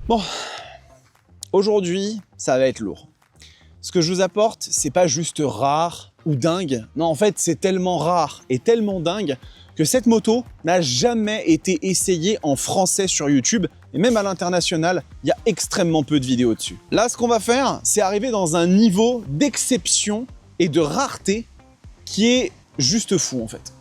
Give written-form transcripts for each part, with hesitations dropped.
Bon, aujourd'hui, ça va être lourd. Ce que je vous apporte, c'est pas juste rare ou dingue. Non, en fait, c'est tellement rare et tellement dingue que cette moto n'a jamais été essayée en français sur YouTube. Et même à l'international, il y a extrêmement peu de vidéos dessus. Là, ce qu'on va faire, c'est arriver dans un niveau d'exception et de rareté qui est juste fou, en fait.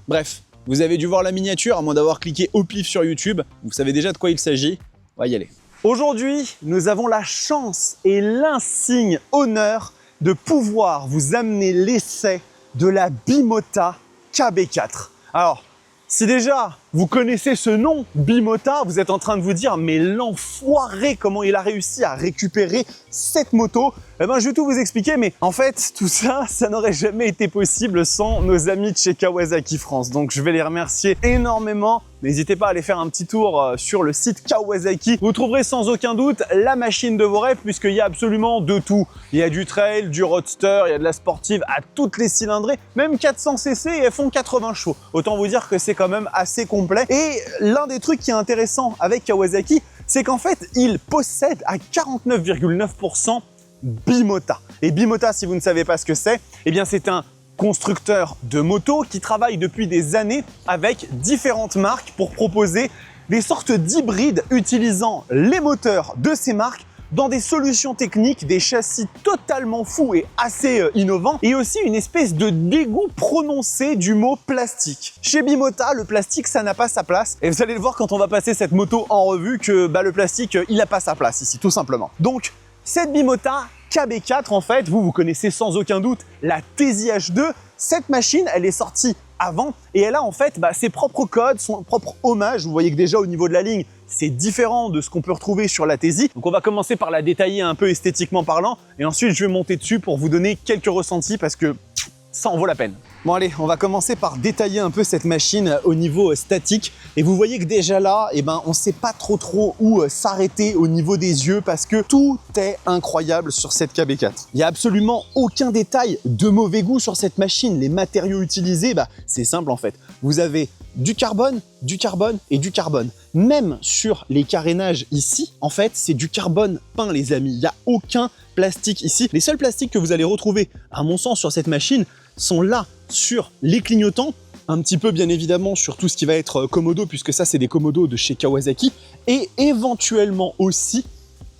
Bref, vous avez dû voir la miniature, à moins d'avoir cliqué au pif sur YouTube. Vous savez déjà de quoi il s'agit. On va y aller. Aujourd'hui, nous avons la chance et l'insigne honneur de pouvoir vous amener l'essai de la Bimota KB4. Alors, si déjà vous connaissez ce nom, Bimota, vous êtes en train de vous dire « mais l'enfoiré, comment il a réussi à récupérer cette moto ?» Eh ben, je vais tout vous expliquer, mais en fait, tout ça, ça n'aurait jamais été possible sans nos amis de chez Kawasaki France. Donc, je vais les remercier énormément. N'hésitez pas à aller faire un petit tour sur le site Kawasaki. Vous trouverez sans aucun doute la machine de vos rêves puisqu'il y a absolument de tout. Il y a du trail, du roadster, il y a de la sportive à toutes les cylindrées, même 400cc et elles font 80 chevaux. Autant vous dire que c'est quand même assez complet. Et l'un des trucs qui est intéressant avec Kawasaki, c'est qu'en fait, ils possèdent à 49,9% Bimota. Et Bimota, si vous ne savez pas ce que c'est, eh bien c'est un constructeur de motos qui travaille depuis des années avec différentes marques pour proposer des sortes d'hybrides utilisant les moteurs de ces marques dans des solutions techniques, des châssis totalement fous et assez innovants, et aussi une espèce de dégoût prononcé du mot plastique. Chez Bimota, le plastique, ça n'a pas sa place, et vous allez le voir quand on va passer cette moto en revue que le plastique, il n'a pas sa place ici, tout simplement. Donc, cette Bimota KB4, en fait, vous connaissez sans aucun doute la Tesi H2. Cette machine, elle est sortie avant et elle a en fait ses propres codes, son propre hommage. Vous voyez que déjà au niveau de la ligne, c'est différent de ce qu'on peut retrouver sur la Tesi. Donc on va commencer par la détailler un peu esthétiquement parlant et ensuite je vais monter dessus pour vous donner quelques ressentis parce que ça en vaut la peine. Bon allez, on va commencer par détailler un peu cette machine au niveau statique. Et vous voyez que déjà là, on ne sait pas trop où s'arrêter au niveau des yeux parce que tout est incroyable sur cette KB4. Il n'y a absolument aucun détail de mauvais goût sur cette machine. Les matériaux utilisés, c'est simple en fait. Vous avez du carbone et du carbone. Même sur les carénages ici, en fait, c'est du carbone peint les amis. Il n'y a aucun plastique ici. Les seuls plastiques que vous allez retrouver, à mon sens, sur cette machine, sont là sur les clignotants, un petit peu bien évidemment sur tout ce qui va être commodo, puisque ça c'est des commodos de chez Kawasaki, et éventuellement aussi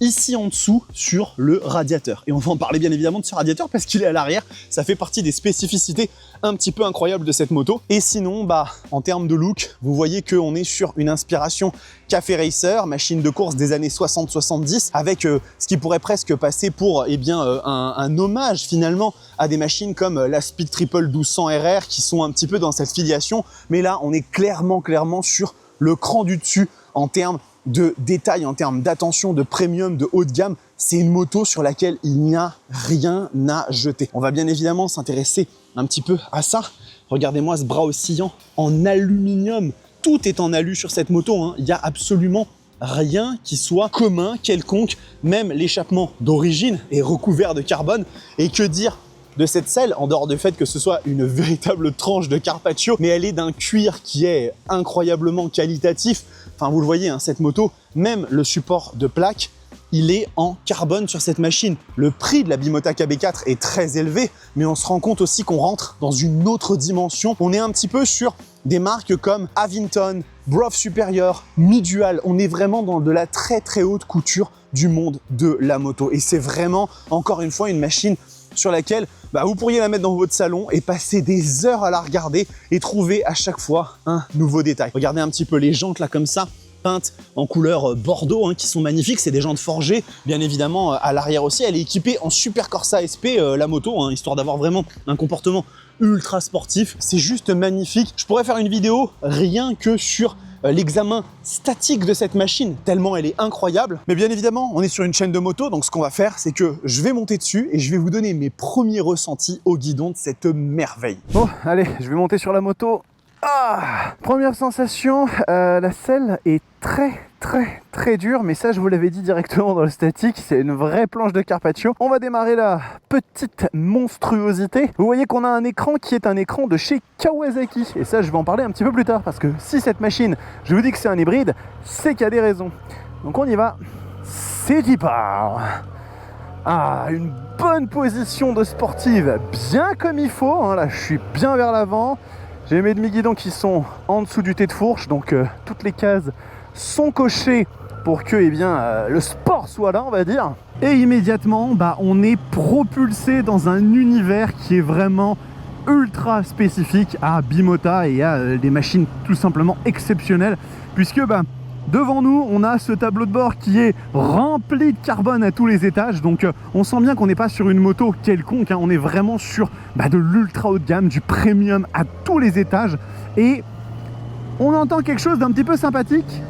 ici en dessous sur le radiateur. Et on va en parler bien évidemment de ce radiateur parce qu'il est à l'arrière, ça fait partie des spécificités un petit peu incroyables de cette moto. Et sinon, en termes de look, vous voyez qu'on est sur une inspiration Café Racer, machine de course des années 60-70, avec ce qui pourrait presque passer pour un hommage finalement à des machines comme la Speed Triple 1200 RR qui sont un petit peu dans cette filiation. Mais là, on est clairement sur le cran du dessus en termes de détails, en termes d'attention, de premium, de haut de gamme. C'est une moto sur laquelle il n'y a rien à jeter. On va bien évidemment s'intéresser un petit peu à ça. Regardez-moi ce bras oscillant en aluminium. Tout est en alu sur cette moto, hein. Il n'y a absolument rien qui soit commun, quelconque. Même l'échappement d'origine est recouvert de carbone. Et que dire de cette selle, en dehors du fait que ce soit une véritable tranche de Carpaccio, mais elle est d'un cuir qui est incroyablement qualitatif. Enfin, vous le voyez, hein, cette moto, même le support de plaque, il est en carbone sur cette machine. Le prix de la Bimota KB4 est très élevé, mais on se rend compte aussi qu'on rentre dans une autre dimension. On est un petit peu sur des marques comme Avinton, Brough Superior, Midual. On est vraiment dans de la très haute couture du monde de la moto. Et c'est vraiment, encore une fois, une machine sur laquelle vous pourriez la mettre dans votre salon et passer des heures à la regarder et trouver à chaque fois un nouveau détail. Regardez un petit peu les jantes là comme ça, peintes en couleur bordeaux, hein, qui sont magnifiques. C'est des jantes forgées, bien évidemment à l'arrière aussi. Elle est équipée en Super Corsa SP, la moto, hein, histoire d'avoir vraiment un comportement ultra sportif. C'est juste magnifique. Je pourrais faire une vidéo rien que sur l'examen statique de cette machine, tellement elle est incroyable. Mais bien évidemment, on est sur une chaîne de moto, donc ce qu'on va faire, c'est que je vais monter dessus et je vais vous donner mes premiers ressentis au guidon de cette merveille. Bon, allez, je vais monter sur la moto. Première sensation, la selle est très dure, mais ça je vous l'avais dit directement dans le statique, c'est une vraie planche de Carpaccio. On va démarrer la petite monstruosité. Vous voyez qu'on a un écran qui est un écran de chez Kawasaki, et ça je vais en parler un petit peu plus tard, parce que si cette machine, je vous dis que c'est un hybride, c'est qu'il y a des raisons. Donc on y va. c'est qui part. Ah, une bonne position de sportive, bien comme il faut, hein. Là je suis bien vers l'avant. J'ai mes demi-guidons qui sont en dessous du tête de fourche, donc toutes les cases sont cochées pour que le sport soit là, on va dire. Et immédiatement, on est propulsé dans un univers qui est vraiment ultra spécifique à Bimota et à des machines tout simplement exceptionnelles, puisque devant nous, on a ce tableau de bord qui est rempli de carbone à tous les étages. Donc on sent bien qu'on n'est pas sur une moto quelconque, hein. On est vraiment sur de l'ultra haut de gamme, du premium à tous les étages. Et on entend quelque chose d'un petit peu sympathique.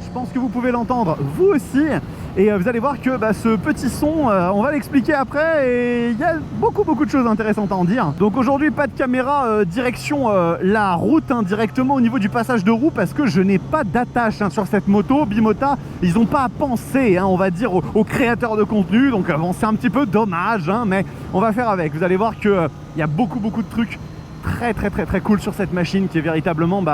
Je pense que vous pouvez l'entendre vous aussi. Et vous allez voir que ce petit son, on va l'expliquer après, et il y a beaucoup de choses intéressantes à en dire. Donc aujourd'hui, pas de caméra direction la route, hein, directement au niveau du passage de roue, parce que je n'ai pas d'attache sur cette moto. Bimota, ils n'ont pas à penser, on va dire, aux créateurs de contenu. Donc bon, c'est un petit peu dommage, mais on va faire avec. Vous allez voir qu'il y a beaucoup de trucs très cool sur cette machine, qui est véritablement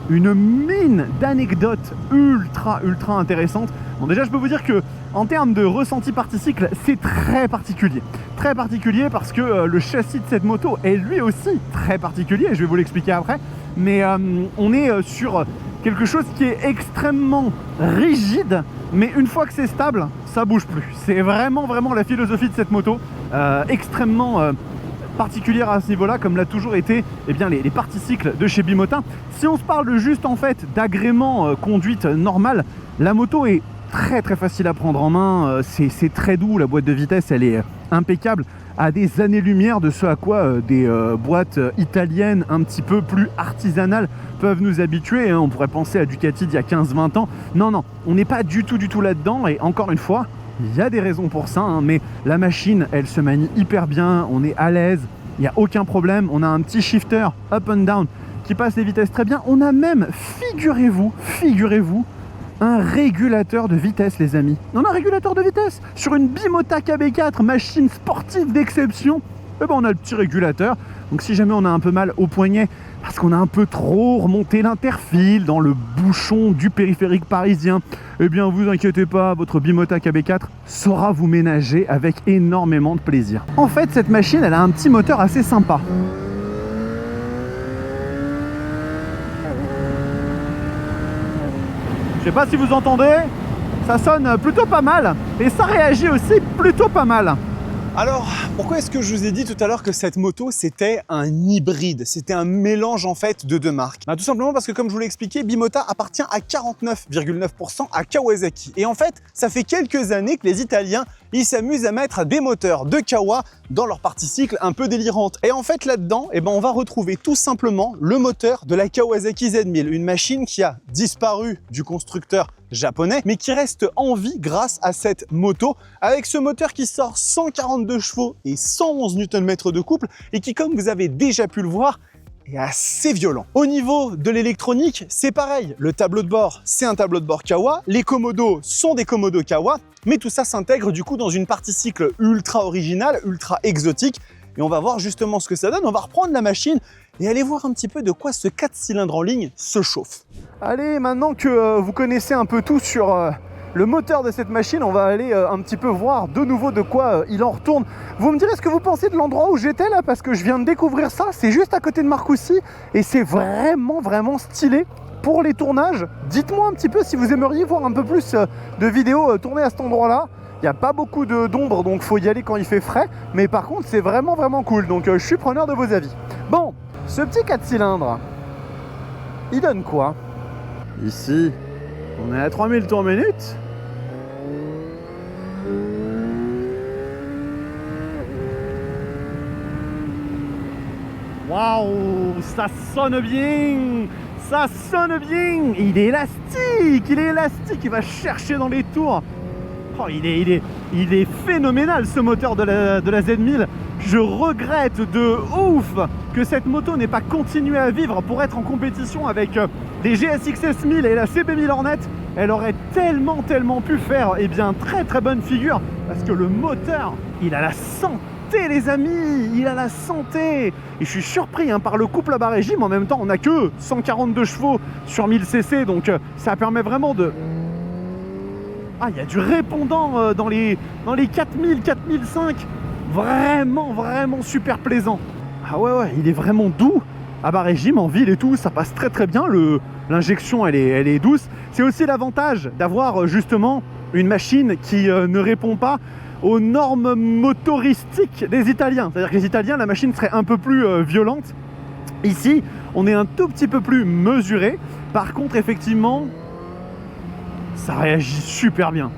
une mine d'anecdotes ultra intéressantes. Bon, déjà je peux vous dire que en termes de ressenti particycle, c'est très particulier parce que le châssis de cette moto est lui aussi très particulier, je vais vous l'expliquer après, mais on est sur quelque chose qui est extrêmement rigide, mais une fois que c'est stable, ça bouge plus. C'est vraiment la philosophie de cette moto, extrêmement particulière à ce niveau-là, comme l'a toujours été les particycles de chez Bimota. Si on se parle juste en fait d'agrément conduite normale, la moto est très facile à prendre en main, c'est très doux, la boîte de vitesse elle est impeccable, à des années-lumière de ce à quoi des boîtes italiennes un petit peu plus artisanales peuvent nous habituer, hein. On pourrait penser à Ducati d'il y a 15-20 ans. Non, on n'est pas du tout là-dedans, et encore une fois, il y a des raisons pour ça, hein, mais la machine, elle se manie hyper bien, on est à l'aise, il n'y a aucun problème. On a un petit shifter up and down qui passe les vitesses très bien. On a même, figurez-vous, un régulateur de vitesse, les amis. On a un régulateur de vitesse sur une Bimota KB4, machine sportive d'exception. On a le petit régulateur. Donc si jamais on a un peu mal au poignet, parce qu'on a un peu trop remonté l'interfile dans le bouchon du périphérique parisien, vous inquiétez pas, votre Bimota KB4 saura vous ménager avec énormément de plaisir. En fait, cette machine, elle a un petit moteur assez sympa. Je sais pas si vous entendez, ça sonne plutôt pas mal, et ça réagit aussi plutôt pas mal. Alors, pourquoi est-ce que je vous ai dit tout à l'heure que cette moto, c'était un hybride? C'était un mélange, en fait, de deux marques. Tout simplement parce que, comme je vous l'ai expliqué, Bimota appartient à 49,9% à Kawasaki. Et en fait, ça fait quelques années que les Italiens, ils s'amusent à mettre des moteurs de Kawa dans leurs particycles un peu délirantes. Et en fait, là-dedans, on va retrouver tout simplement le moteur de la Kawasaki Z1000, une machine qui a disparu du constructeur japonais, mais qui reste en vie grâce à cette moto, avec ce moteur qui sort 142 chevaux et 111 Nm de couple, et qui, comme vous avez déjà pu le voir, est assez violent. Au niveau de l'électronique, c'est pareil. Le tableau de bord, c'est un tableau de bord Kawa. Les commodos sont des commodos Kawa. Mais tout ça s'intègre du coup dans une particycle ultra originale, ultra exotique. Et on va voir justement ce que ça donne. On va reprendre la machine et aller voir un petit peu de quoi ce 4 cylindres en ligne se chauffe. Allez, maintenant que vous connaissez un peu tout sur le moteur de cette machine, on va aller un petit peu voir de nouveau de quoi il en retourne. Vous me direz ce que vous pensez de l'endroit où j'étais là, parce que je viens de découvrir ça. C'est juste à côté de Marcoussis et c'est vraiment stylé. Pour les tournages, dites-moi un petit peu si vous aimeriez voir un peu plus de vidéos tournées à cet endroit-là. Il n'y a pas beaucoup d'ombre, donc il faut y aller quand il fait frais. Mais par contre, c'est vraiment cool. Donc je suis preneur de vos avis. Bon, ce petit 4 cylindres, il donne quoi? Ici, on est à 3000 tours minute. Waouh, ça sonne bien! Ça sonne bien! Il est élastique, il va chercher dans les tours. Oh, il est phénoménal ce moteur de la Z1000. Je regrette de ouf que cette moto n'ait pas continué à vivre pour être en compétition avec les GSX-S 1000 et la CB1000 Hornet. Elle aurait tellement pu faire très bonne figure, parce que le moteur, il a la santé, les amis, il a la santé. Et je suis surpris par le couple à bas régime. En même temps, on n'a que 142 chevaux sur 1000 cc, donc ça permet vraiment de Ah, il y a du répondant dans les 4000, 4005. Vraiment, vraiment super plaisant. Ah ouais, il est vraiment doux. À bas régime, en ville et tout, ça passe très très bien. L'injection, elle est douce. C'est aussi l'avantage d'avoir justement une machine qui ne répond pas aux normes motoristiques des Italiens. C'est-à-dire que les Italiens, la machine serait un peu plus violente. Ici, on est un tout petit peu plus mesuré. Par contre, effectivement, ça réagit super bien.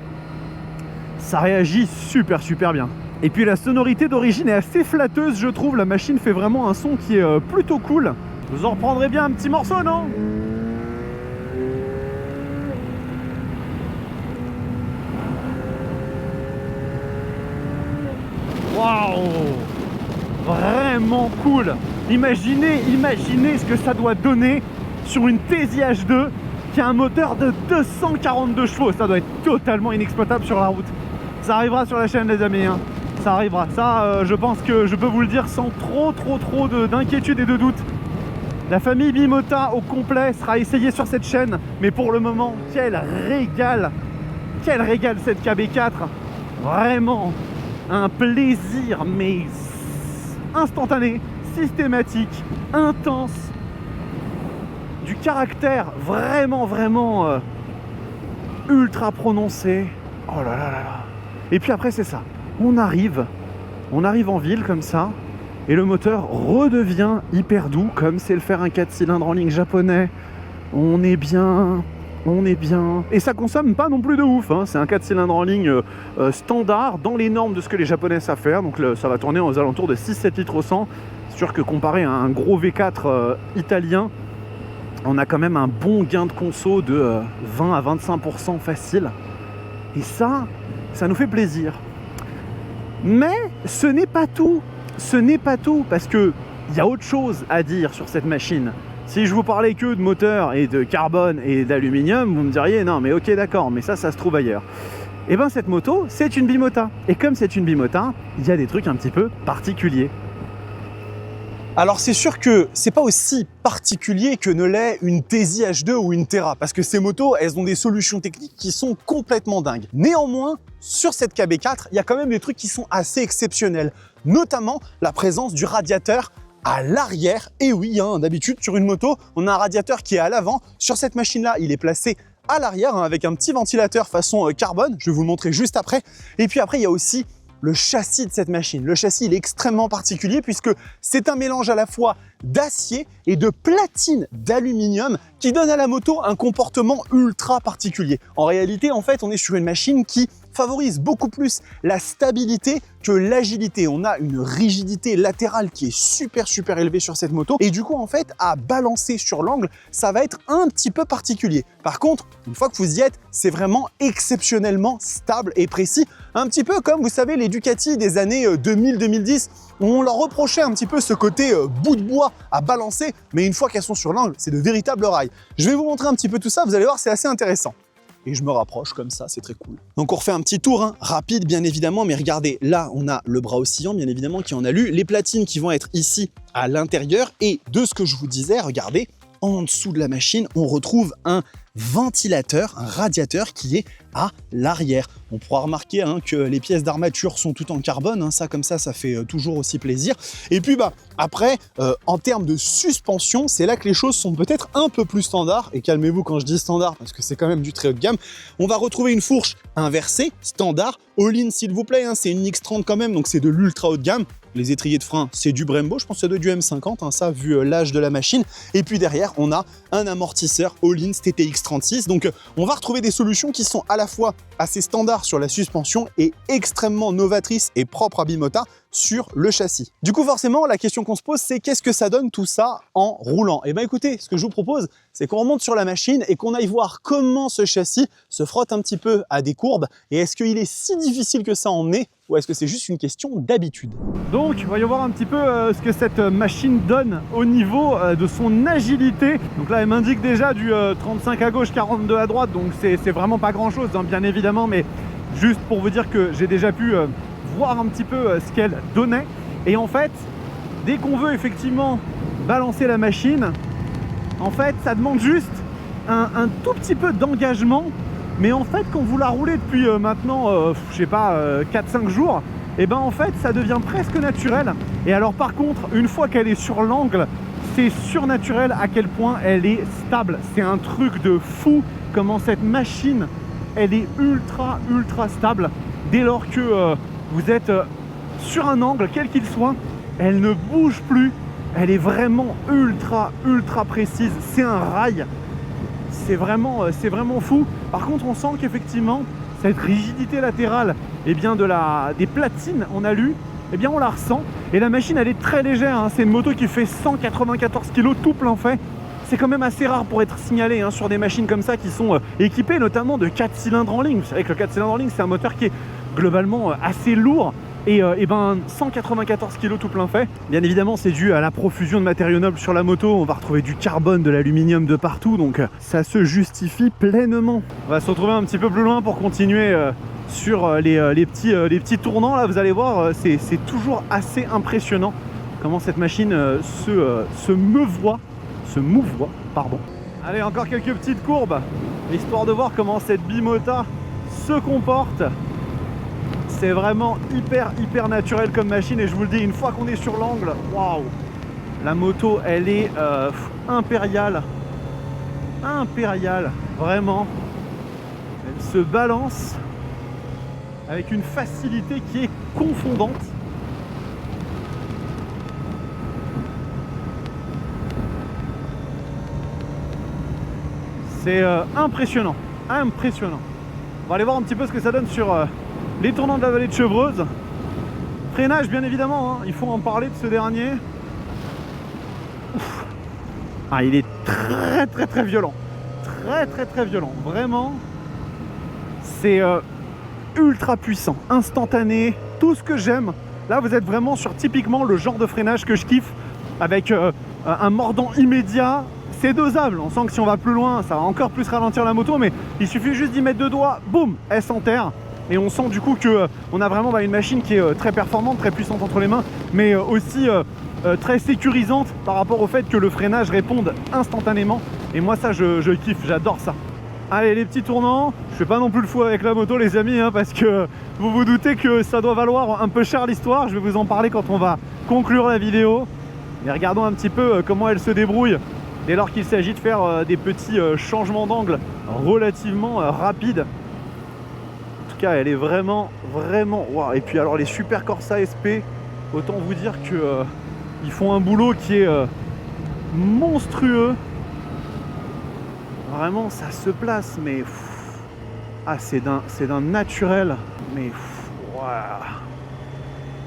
Ça réagit super bien. Et puis la sonorité d'origine est assez flatteuse, je trouve. La machine fait vraiment un son qui est plutôt cool. Vous en reprendrez bien un petit morceau, non? Waouh! Vraiment cool! Imaginez ce que ça doit donner sur une TZH2 qui a un moteur de 242 chevaux. Ça doit être totalement inexploitable sur la route. Ça arrivera sur la chaîne, les amis, hein. Ça arrivera. Ça, je pense que je peux vous le dire sans trop d'inquiétude et de doute. La famille Bimota au complet sera essayée sur cette chaîne. Mais pour le moment, quel régal cette KB4. Vraiment un plaisir, mais instantané, systématique, intense, du caractère vraiment ultra prononcé. Oh là là. Et puis après, c'est ça. On arrive en ville comme ça, et le moteur redevient hyper doux, comme c'est le faire un 4 cylindres en ligne japonais. On est bien. Et ça consomme pas non plus de ouf, hein. C'est un 4 cylindres en ligne standard, dans les normes de ce que les Japonais savent faire. Donc ça va tourner aux alentours de 6-7 litres au 100. C'est sûr que comparé à un gros V4 italien, on a quand même un bon gain de conso de 20 à 25% facile. Et ça nous fait plaisir. Mais ce n'est pas tout. Parce que il y a autre chose à dire sur cette machine. Si je vous parlais que de moteur et de carbone et d'aluminium, vous me diriez non mais ok d'accord, mais ça se trouve ailleurs. Et bien cette moto, c'est une Bimota. Et comme c'est une Bimota, il y a des trucs un petit peu particuliers. Alors c'est sûr que c'est pas aussi particulier que ne l'est une TZH2 ou une Terra, parce que ces motos, elles ont des solutions techniques qui sont complètement dingues. Néanmoins, sur cette KB4, il y a quand même des trucs qui sont assez exceptionnels, notamment la présence du radiateur à l'arrière. Et oui, hein, d'habitude sur une moto, on a un radiateur qui est à l'avant. Sur cette machine-là, il est placé à l'arrière, hein, avec un petit ventilateur façon carbone. Je vais vous le montrer juste après. Et puis après, il y a aussi le châssis de cette machine. Le châssis, il est extrêmement particulier puisque c'est un mélange à la fois d'acier et de platine d'aluminium qui donne à la moto un comportement ultra particulier. En réalité, en fait, on est sur une machine qui favorise beaucoup plus la stabilité que l'agilité. On a une rigidité latérale qui est super élevée sur cette moto et du coup, en fait, à balancer sur l'angle, ça va être un petit peu particulier. Par contre, une fois que vous y êtes, c'est vraiment exceptionnellement stable et précis. Un petit peu comme, vous savez, les Ducati des années 2000-2010, où on leur reprochait un petit peu ce côté bout de bois à balancer, mais une fois qu'elles sont sur l'angle, c'est de véritables rails. Je vais vous montrer un petit peu tout ça, vous allez voir, c'est assez intéressant. Et je me rapproche comme ça, c'est très cool. Donc on refait un petit tour, hein, rapide bien évidemment, mais regardez, là on a le bras oscillant bien évidemment qui en allume, les platines qui vont être ici à l'intérieur, et de ce que je vous disais, regardez, en dessous de la machine, on retrouve un ventilateur, un radiateur qui est à l'arrière. On pourra remarquer hein, que les pièces d'armature sont toutes en carbone, hein, ça comme ça fait toujours aussi plaisir. Et puis après, en termes de suspension, c'est là que les choses sont peut-être un peu plus standards, et calmez-vous quand je dis standard, parce que c'est quand même du très haut de gamme. On va retrouver une fourche inversée, standard, all-in s'il vous plaît, hein, c'est une X30 quand même, donc c'est de l'ultra haut de gamme. Les étriers de frein, c'est du Brembo, je pense que ça doit être du M50, hein, ça vu l'âge de la machine. Et puis derrière, on a un amortisseur all-in TTX36. Donc on va retrouver des solutions qui sont à la fois assez standards sur la suspension et extrêmement novatrices et propres à Bimota sur le châssis. Du coup, forcément, la question qu'on se pose, c'est qu'est-ce que ça donne tout ça en roulant? Et bien écoutez, ce que je vous propose, c'est qu'on remonte sur la machine et qu'on aille voir comment ce châssis se frotte un petit peu à des courbes. Et est-ce qu'il est si difficile que ça à emmener, ou est-ce que c'est juste une question d'habitude? Donc, voyons voir un petit peu ce que cette machine donne au niveau de son agilité. Donc là, elle m'indique déjà du 35 à gauche, 42 à droite, donc c'est vraiment pas grand-chose, hein, bien évidemment, mais juste pour vous dire que j'ai déjà pu voir un petit peu ce qu'elle donnait. Et en fait, dès qu'on veut effectivement balancer la machine, en fait, ça demande juste un tout petit peu d'engagement Mais en fait, quand vous la roulez depuis maintenant, je sais pas, 4-5 jours, et ben en fait, ça devient presque naturel. Et alors par contre, une fois qu'elle est sur l'angle, c'est surnaturel à quel point elle est stable. C'est un truc de fou comment cette machine, elle est ultra stable. Dès lors que vous êtes sur un angle, quel qu'il soit, elle ne bouge plus. Elle est vraiment ultra précise. C'est un rail. C'est vraiment fou. Par contre, on sent qu'effectivement, cette rigidité latérale, eh bien des platines en alu, eh bien on la ressent. Et la machine, elle est très légère, hein. C'est une moto qui fait 194 kg tout plein fait. C'est quand même assez rare pour être signalé hein, sur des machines comme ça qui sont équipées notamment de 4 cylindres en ligne. Vous savez que le 4 cylindres en ligne, c'est un moteur qui est globalement assez lourd. Et ben 194 kg tout plein fait. Bien évidemment, c'est dû à la profusion de matériaux nobles sur la moto. On va retrouver du carbone, de l'aluminium de partout, donc ça se justifie pleinement. On va se retrouver un petit peu plus loin pour continuer sur les petits tournants. Là, vous allez voir, c'est toujours assez impressionnant comment cette machine se mouvoie. Allez, encore quelques petites courbes, histoire de voir comment cette bimota se comporte. C'est vraiment hyper naturel comme machine et je vous le dis, une fois qu'on est sur l'angle, waouh, la moto elle est impériale, vraiment. Elle se balance avec une facilité qui est confondante. C'est impressionnant. On va aller voir un petit peu ce que ça donne sur les tournants de la vallée de Chevreuse. Freinage, bien évidemment, hein, il faut en parler de ce dernier. Ouf. Ah, il est très violent. Très violent. Vraiment, c'est ultra puissant, instantané, tout ce que j'aime. Là, vous êtes vraiment sur typiquement le genre de freinage que je kiffe, avec un mordant immédiat. C'est dosable, on sent que si on va plus loin, ça va encore plus ralentir la moto, mais il suffit juste d'y mettre deux doigts, boum, elle s'enterre. Et on sent du coup que on a vraiment une machine qui est très performante, très puissante entre les mains, mais aussi très sécurisante par rapport au fait que le freinage réponde instantanément. Et moi ça je kiffe, j'adore ça. Allez, les petits tournants, je fais pas non plus le fou avec la moto les amis, hein, parce que vous vous doutez que ça doit valoir un peu cher l'histoire. Je vais vous en parler quand on va conclure la vidéo. Mais regardons un petit peu comment elle se débrouille dès lors qu'il s'agit de faire des petits changements d'angle relativement rapides. En tout cas, elle est vraiment wow. Et puis alors les Super Corsa SP, autant vous dire que ils font un boulot qui est monstrueux. Vraiment, ça se place, mais c'est d'un naturel, mais wow.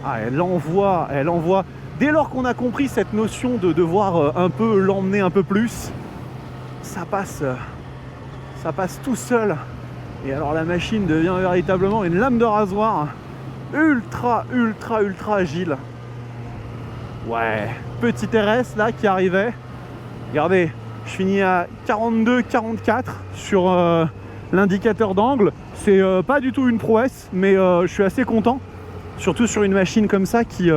Ah, elle envoie. Dès lors qu'on a compris cette notion de devoir un peu l'emmener un peu plus, ça passe tout seul. Et alors la machine devient véritablement une lame de rasoir, ultra agile. Ouais, petit RS là qui arrivait. Regardez, je finis à 42-44 sur l'indicateur d'angle. C'est pas du tout une prouesse, mais je suis assez content. Surtout sur une machine comme ça qui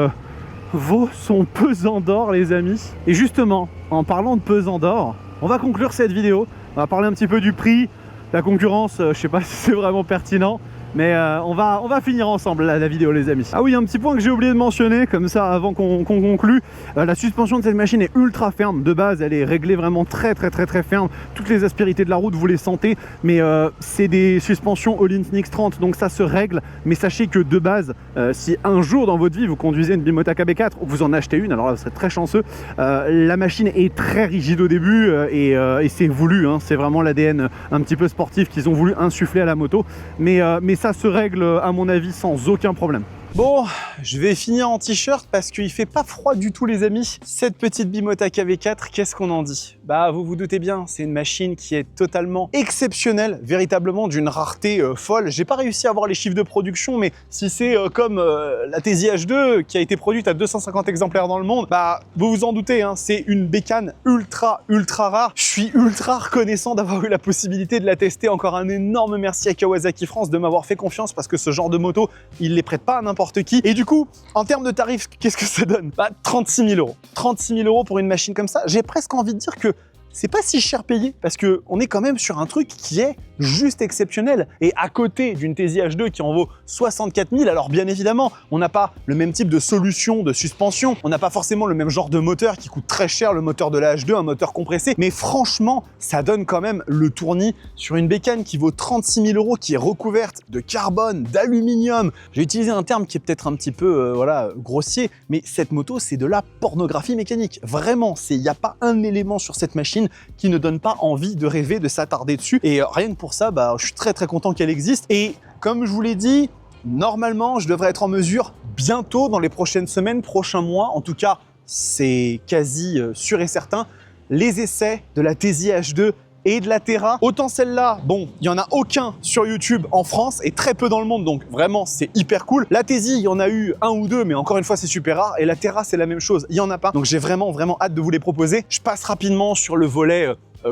vaut son pesant d'or, les amis. Et justement, en parlant de pesant d'or, on va conclure cette vidéo. On va parler un petit peu du prix, la concurrence. Je sais pas si c'est vraiment pertinent, mais on va finir ensemble la vidéo, les amis. Ah oui, un petit point que j'ai oublié de mentionner, comme ça, avant qu'on conclue. La suspension de cette machine est ultra ferme. De base, elle est réglée vraiment très ferme. Toutes les aspérités de la route, vous les sentez. Mais c'est des suspensions Öhlins Nix 30, donc ça se règle. Mais sachez que de base, si un jour dans votre vie, vous conduisez une Bimota KB4 ou vous en achetez une, alors là, vous serez très chanceux. La machine est très rigide au début et c'est voulu. Hein, c'est vraiment l'ADN un petit peu sportif qu'ils ont voulu insuffler à la moto. Mais ça se règle à mon avis sans aucun problème. Bon, je vais finir en t-shirt parce qu'il fait pas froid du tout, les amis. Cette petite Bimota KV4, qu'est-ce qu'on en dit? Bah, vous vous doutez bien, c'est une machine qui est totalement exceptionnelle, véritablement d'une rareté folle. J'ai pas réussi à avoir les chiffres de production, mais si c'est comme la TZ H2 qui a été produite à 250 exemplaires dans le monde, bah, vous vous en doutez, hein, c'est une bécane ultra rare. Je suis ultra reconnaissant d'avoir eu la possibilité de la tester. Encore un énorme merci à Kawasaki France de m'avoir fait confiance parce que ce genre de moto, il les prête pas à n'importe qui. Et du coup, en termes de tarifs, qu'est-ce que ça donne? Bah, 36 000 euros. 36 000 euros pour une machine comme ça. J'ai presque envie de dire que c'est pas si cher payé parce que on est quand même sur un truc qui est juste exceptionnel. Et à côté d'une Tesi H2 qui en vaut 64 000, alors bien évidemment, on n'a pas le même type de solution de suspension, on n'a pas forcément le même genre de moteur qui coûte très cher, le moteur de la H2, un moteur compressé, mais franchement, ça donne quand même le tournis sur une bécane qui vaut 36 000 €, qui est recouverte de carbone, d'aluminium. J'ai utilisé un terme qui est peut-être un petit peu voilà, grossier, mais cette moto, c'est de la pornographie mécanique. Vraiment, il n'y a pas un élément sur cette machine qui ne donne pas envie de rêver, de s'attarder dessus. Et rien que pour ça, je suis très content qu'elle existe. Et comme je vous l'ai dit, normalement, je devrais être en mesure bientôt, dans les prochaines semaines, prochains mois, en tout cas, c'est quasi sûr et certain, les essais de la Tesi H2 et de la Terra. Autant celle-là, bon, il n'y en a aucun sur YouTube en France et très peu dans le monde, donc vraiment, c'est hyper cool. La Tesi, il y en a eu un ou deux, mais encore une fois, c'est super rare. Et la Terra, c'est la même chose, il n'y en a pas. Donc j'ai vraiment hâte de vous les proposer. Je passe rapidement sur le volet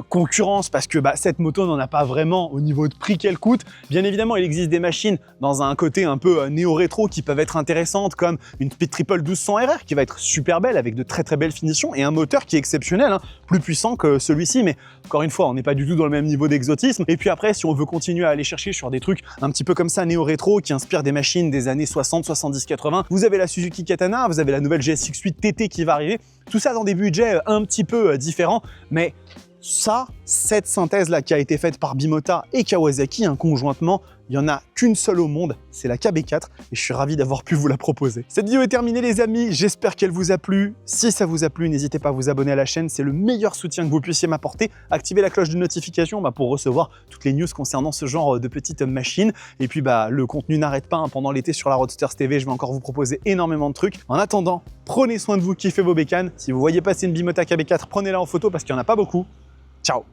concurrence parce que cette moto n'en a pas vraiment au niveau de prix qu'elle coûte. Bien évidemment, il existe des machines dans un côté un peu néo-rétro qui peuvent être intéressantes comme une Speed Triple 1200 RR qui va être super belle avec de très belles finitions et un moteur qui est exceptionnel, hein, plus puissant que celui-ci, mais encore une fois, on n'est pas du tout dans le même niveau d'exotisme. Et puis après, si on veut continuer à aller chercher sur des trucs un petit peu comme ça néo-rétro qui inspirent des machines des années 60, 70, 80, vous avez la Suzuki Katana, vous avez la nouvelle GSX-8 TT qui va arriver, tout ça dans des budgets un petit peu différents, mais ça, cette synthèse-là qui a été faite par Bimota et Kawasaki conjointement, il n'y en a qu'une seule au monde, c'est la KB4 et je suis ravi d'avoir pu vous la proposer. Cette vidéo est terminée les amis, j'espère qu'elle vous a plu. Si ça vous a plu, n'hésitez pas à vous abonner à la chaîne, c'est le meilleur soutien que vous puissiez m'apporter. Activez la cloche de notification pour recevoir toutes les news concernant ce genre de petites machines. Et puis le contenu n'arrête pas, pendant l'été sur la Roadsters TV, je vais encore vous proposer énormément de trucs. En attendant, prenez soin de vous, kiffez vos bécanes. Si vous voyez passer une Bimota KB4, prenez-la en photo parce qu'il n'y en a pas beaucoup. Ciao!